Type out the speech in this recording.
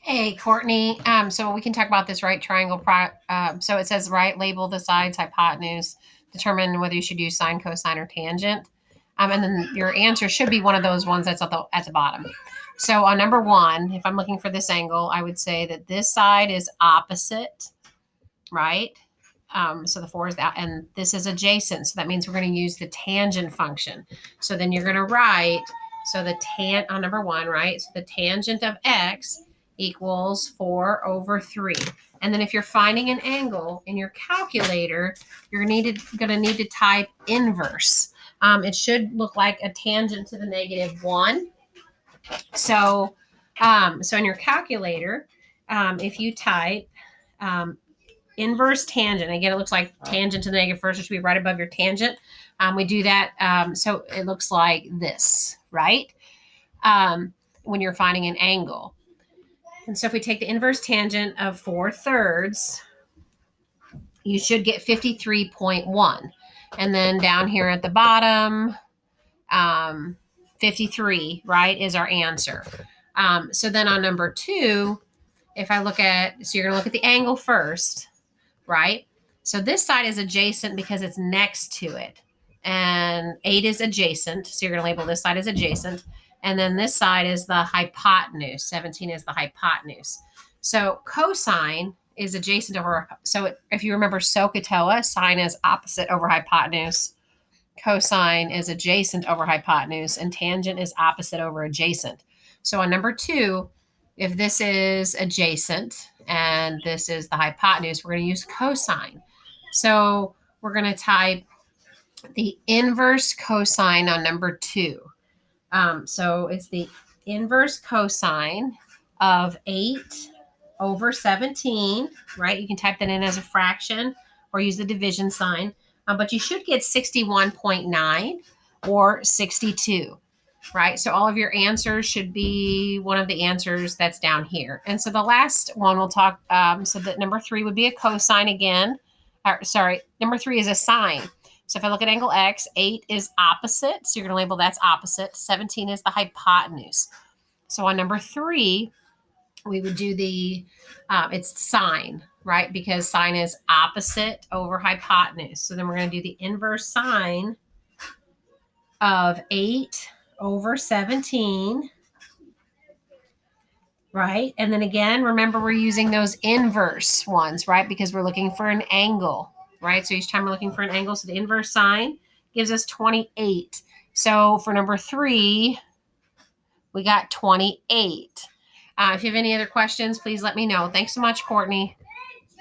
Hey, Courtney. So we can talk about this right triangle. So it says right label the sides, hypotenuse, determine whether you should use sine, cosine, or tangent. And then your answer should be one of those ones that's at the bottom. So on number one, if I'm looking for this angle, I would say that this side is opposite, right? So the four is out, and this is adjacent. So that means we're going to use the tangent function. So then you're going to write, so the tan on number one, right? So the tangent of x equals 4 over 3. And then if you're finding an angle in your calculator, you're going to need to type inverse. It should look like a tangent to the -1. So, so in your calculator, if you type inverse tangent. Again, it looks like tangent to the negative first. It should be right above your tangent. We do that. So it looks like this, right? When you're finding an angle. And so if we take the inverse tangent of 4/3, you should get 53.1. And then down here at the bottom, 53, right, is our answer. So then on number two, if I look at, so you're going to look at the angle first, right? So this side is adjacent because it's next to it. And 8 is adjacent. So you're going to label this side as adjacent. And then this side is the hypotenuse. 17 is the hypotenuse. So cosine is adjacent over. So if you remember SOHCAHTOA, sine is opposite over hypotenuse. Cosine is adjacent over hypotenuse. And tangent is opposite over adjacent. So on number two, if this is adjacent and this is the hypotenuse, we're going to use cosine. So we're going to type the inverse cosine on number two. So it's the inverse cosine of 8 over 17, right? You can type that in as a fraction or use the division sign, but you should get 61.9 or 62. Right? So all of your answers should be one of the answers that's down here. And so the last one we'll talk, so that number 3 would be a cosine again. Number 3 is a sine. So if I look at angle X, 8 is opposite. So you're going to label that's opposite. 17 is the hypotenuse. So on number 3, we would do it's sine, right? Because sine is opposite over hypotenuse. So then we're going to do the inverse sine of 8 over 17, right? And then again, remember we're using those inverse ones, right? Because we're looking for an angle, right? So each time we're looking for an angle, so the inverse sine gives us 28. So for number 3, we got 28. If you have any other questions, please let me know. Thanks so much, Courtney.